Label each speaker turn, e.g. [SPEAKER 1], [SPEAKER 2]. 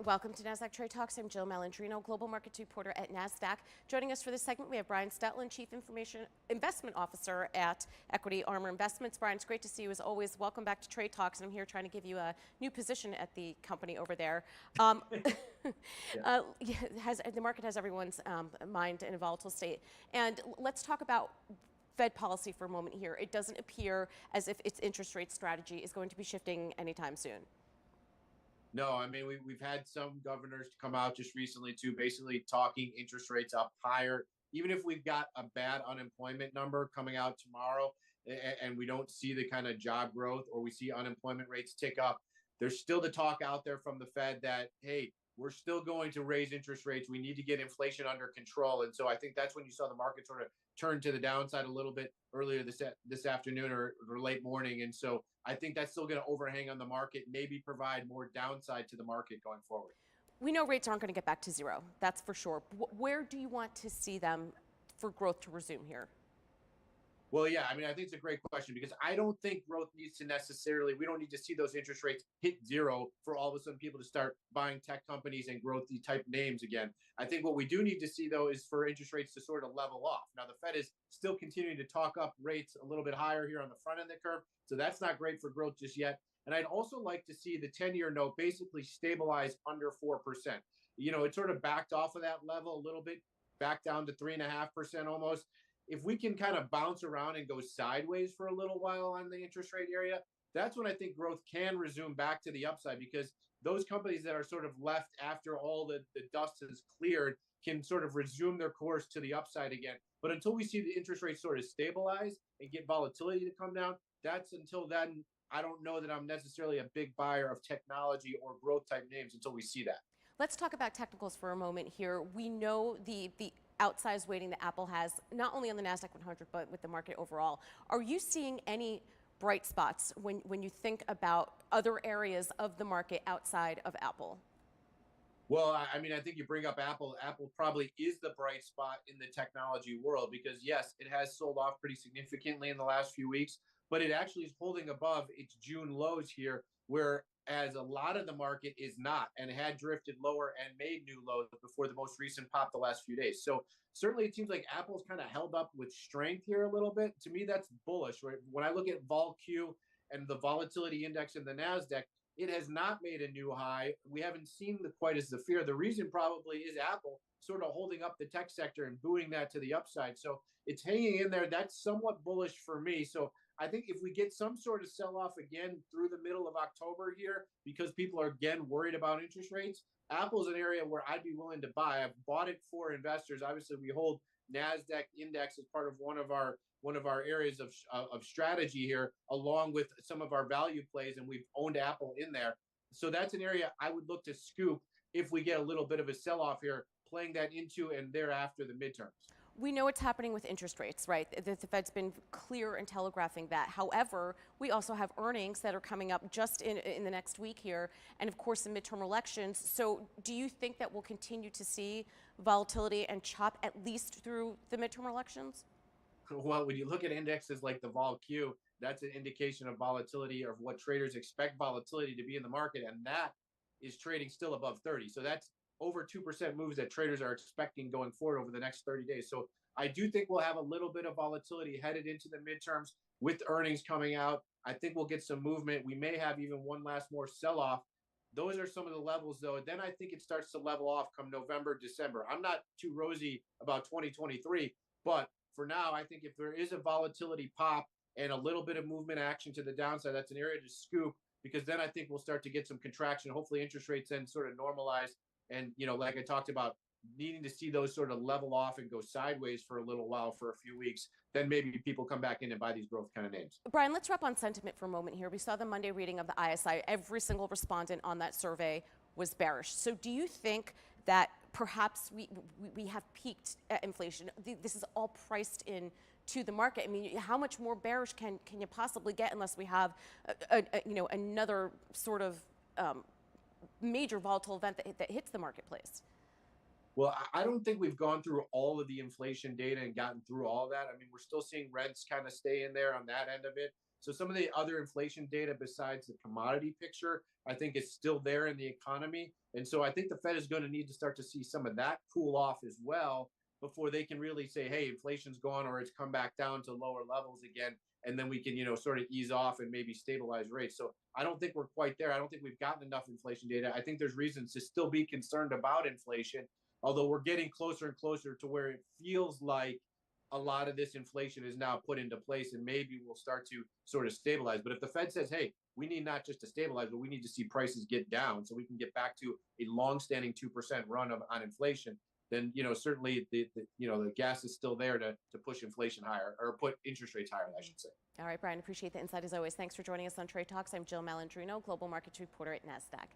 [SPEAKER 1] Welcome to Nasdaq Trade Talks. I'm Jill Malandrino, Global Markets Reporter at Nasdaq. Joining us for this segment, we have Brian Stutland, Chief Investment Officer at Equity Armor Investments. Brian, it's great to see you as always. Welcome back to Trade Talks. I'm here trying to give you a new position at the company over there. The market has everyone's mind in a volatile state. And let's talk about Fed policy for a moment here. It doesn't appear as if its interest rate strategy is going to be shifting anytime soon.
[SPEAKER 2] No, I mean, we've had some governors come out just recently too, basically talking interest rates up higher. Even if we've got a bad unemployment number coming out tomorrow and we don't see the kind of job growth or we see unemployment rates tick up, there's still the talk out there from the Fed that, hey, we're still going to raise interest rates. We need to get inflation under control. And so I think that's when you saw the market sort of turn to the downside a little bit earlier this afternoon or late morning. And so I think that's still going to overhang on the market, maybe provide more downside to the market going forward.
[SPEAKER 1] We know rates aren't going to get back to zero. That's for sure. Where do you want to see them for growth to resume here?
[SPEAKER 2] Well, yeah, I mean, I think it's a great question because I don't think growth needs to we don't need to see those interest rates hit zero for all of a sudden people to start buying tech companies and growthy type names again. I think what we do need to see, though, is for interest rates to sort of level off. Now, the Fed is still continuing to talk up rates a little bit higher here on the front end of the curve. So that's not great for growth just yet. And I'd also like to see the 10-year note basically stabilize under 4%. You know, it sort of backed off of that level a little bit, back down to 3.5% almost. If we can kind of bounce around and go sideways for a little while on the interest rate area, that's when I think growth can resume back to the upside because those companies that are sort of left after all the dust has cleared can sort of resume their course to the upside again. But until we see the interest rates sort of stabilize and get volatility to come down, until then, I don't know that I'm necessarily a big buyer of technology or growth type names until we see that.
[SPEAKER 1] Let's talk about technicals for a moment here. We know the outsized weighting that Apple has, not only on the Nasdaq 100, but with the market overall. Are you seeing any bright spots when you think about other areas of the market outside of Apple?
[SPEAKER 2] Well, I mean, I think you bring up Apple. Apple probably is the bright spot in the technology world because, yes, it has sold off pretty significantly in the last few weeks, but it actually is holding above its June lows here, whereas a lot of the market is not and had drifted lower and made new lows before the most recent pop the last few days. So certainly it seems like Apple's kind of held up with strength here a little bit. To me, that's bullish, right? When I look at VolQ and the volatility index in the Nasdaq, it has not made a new high. We haven't seen quite as the fear. The reason probably is Apple sort of holding up the tech sector and buoying that to the upside. So it's hanging in there. That's somewhat bullish for me. So I think if we get some sort of sell-off again through the middle of October here, because people are again worried about interest rates, Apple's an area where I'd be willing to buy. I've bought it for investors. Obviously, we hold Nasdaq index as part of one of our areas of strategy here, along with some of our value plays, and we've owned Apple in there. So that's an area I would look to scoop if we get a little bit of a sell-off here, playing that into and thereafter the midterms.
[SPEAKER 1] We know what's happening with interest rates, right? The Fed's been clear in telegraphing that. However, we also have earnings that are coming up just in the next week here, and of course the midterm elections. So do you think that we'll continue to see volatility and chop at least through the midterm elections?
[SPEAKER 2] Well, when you look at indexes like the VolQ, that's an indication of volatility or of what traders expect volatility to be in the market, and that is trading still above 30. So that's over 2% moves that traders are expecting going forward over the next 30 days. So I do think we'll have a little bit of volatility headed into the midterms with earnings coming out. I think we'll get some movement. We may have even one last more sell-off. Those are some of the levels, though. Then I think it starts to level off come November, December. I'm not too rosy about 2023, but for now, I think if there is a volatility pop and a little bit of movement action to the downside, that's an area to scoop because then I think we'll start to get some contraction. Hopefully interest rates then sort of normalize. And, you know, like I talked about, needing to see those sort of level off and go sideways for a little while, for a few weeks, then maybe people come back in and buy these growth kind of names.
[SPEAKER 1] Brian, let's wrap on sentiment for a moment here. We saw the Monday reading of the ISI. Every single respondent on that survey was bearish. So do you think that perhaps we have peaked at inflation? This is all priced in to the market. I mean, how much more bearish can you possibly get unless we have another sort of major volatile event that hits the marketplace?
[SPEAKER 2] Well, I don't think we've gone through all of the inflation data and gotten through all that. I mean, we're still seeing rents kind of stay in there on that end of it. So some of the other inflation data besides the commodity picture, I think is still there in the economy. And so I think the Fed is going to need to start to see some of that cool off as well before they can really say, hey, inflation's gone or it's come back down to lower levels again. And then we can, sort of ease off and maybe stabilize rates. So I don't think we're quite there. I don't think we've gotten enough inflation data. I think there's reasons to still be concerned about inflation, although we're getting closer and closer to where it feels like a lot of this inflation is now put into place and maybe we'll start to sort of stabilize. But if the Fed says, hey, we need not just to stabilize, but we need to see prices get down so we can get back to a long-standing 2% run on inflation, then certainly the gas is still there to push inflation higher or put interest rates higher, I should say.
[SPEAKER 1] All right, Brian, appreciate the insight as always. Thanks for joining us on Trade Talks. I'm Jill Malandrino, Global Markets Reporter at Nasdaq.